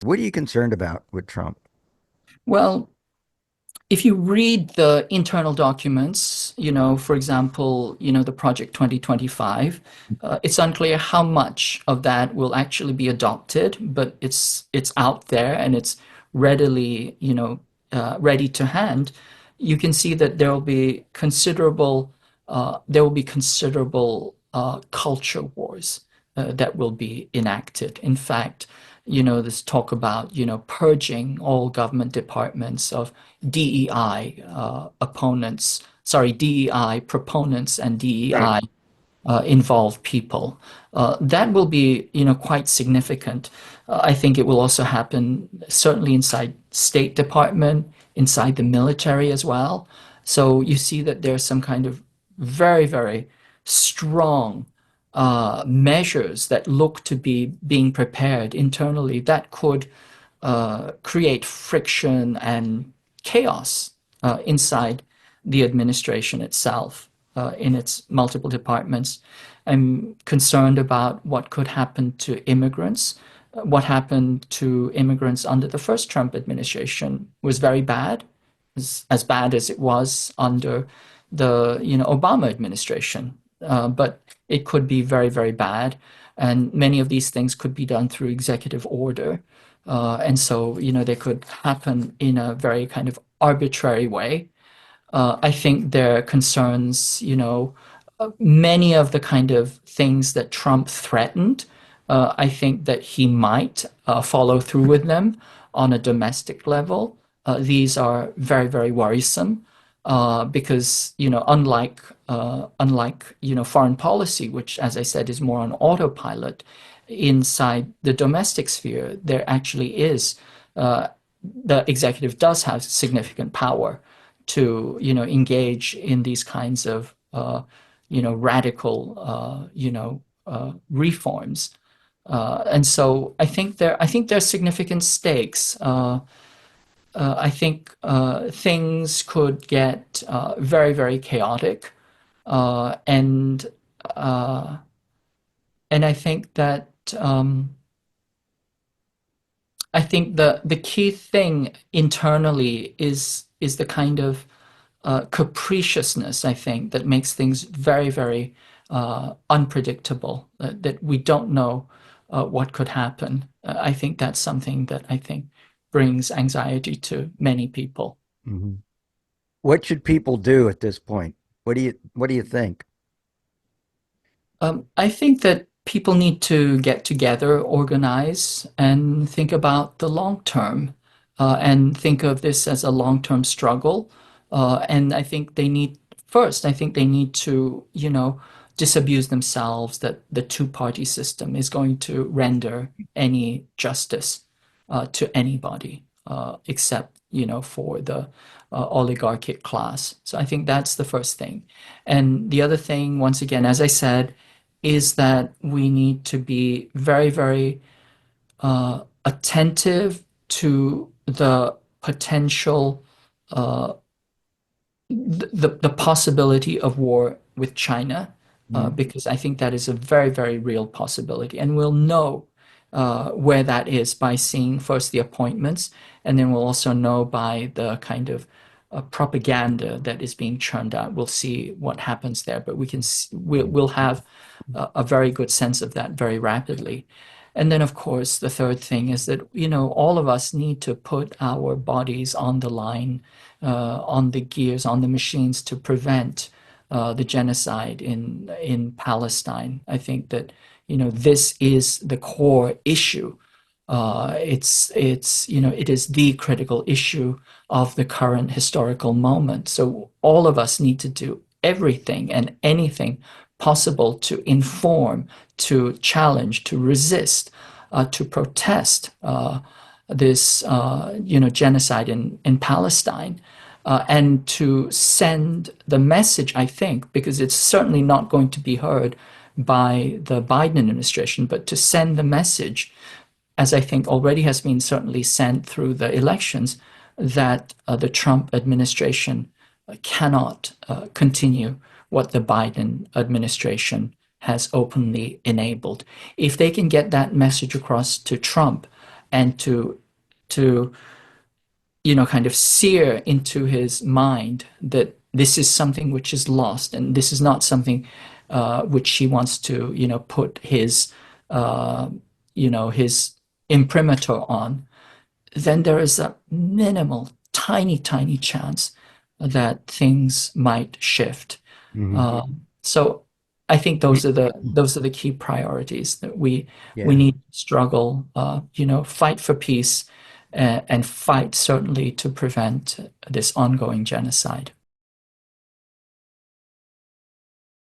What are you concerned about with Trump? Well, if you read the internal documents, for example, the Project 2025, it's unclear how much of that will actually be adopted, but it's out there and it's readily, ready to hand. You can see that there will be considerable culture wars that will be enacted. In fact, this talk about, purging all government departments of DEI DEI proponents and Right. DEI involved people. That will be, quite significant. I think it will also happen certainly inside State Department, inside the military as well. So you see that there's some kind of very, very strong measures that look to be being prepared internally that could create friction and chaos inside the administration itself, in its multiple departments. I'm concerned about what could happen to immigrants. What happened to immigrants under the first Trump administration was very bad, as bad as it was under the Obama administration. But it could be very, very bad, and many of these things could be done through executive order. And so, they could happen in a very kind of arbitrary way. I think there concerns, many of the kind of things that Trump threatened. I think that he might follow through with them on a domestic level. These are very, very worrisome because, unlike foreign policy, which, as I said, is more on autopilot, inside the domestic sphere, there actually is the executive does have significant power to engage in these kinds of radical reforms. And so I think there's significant stakes. I think things could get very, very chaotic, uh, and uh, and I think the key thing internally is the kind of capriciousness, I think, that makes things very, very unpredictable, that we don't know what could happen. I think that's something that I think brings anxiety to many people. Mhm. What should people do at this point? What do you think? I think that people need to get together, organize, and think about the long term, and think of this as a long-term struggle. And I think they need to, disabuse themselves that the two-party system is going to render any justice to anybody, except, for the oligarchic class. So I think that's the first thing. And the other thing, once again, as I said, is that we need to be very, very attentive to the potential, uh, the possibility of war with China, Mhm. because I think that is a very, very real possibility. And we'll know where that is by seeing first the appointments, and then we'll also know by the kind of propaganda that is being churned out. We'll see what happens there, but we'll have a very good sense of that very rapidly. And then, of course, the third thing is that, all of us need to put our bodies on the line, on the gears, on the machines to prevent the genocide in Palestine. I think that, this is the core issue. It is the critical issue of the current historical moment. So all of us need to do everything and anything possible to inform, to challenge, to resist, to protest this, genocide in Palestine, and to send the message, I think, because it's certainly not going to be heard by the Biden administration, but to send the message, as I think already has been certainly sent through the elections, that the Trump administration cannot continue what the Biden administration has openly enabled. If they can get that message across to Trump and to kind of sear into his mind that this is something which is lost, and this is not something which he wants to, put uh, his imprimatur on, then there is a minimal, tiny, tiny chance that things might shift. Hmm. So I think those are the key priorities that we Yeah. need to struggle, fight for peace, and fight certainly to prevent this ongoing genocide.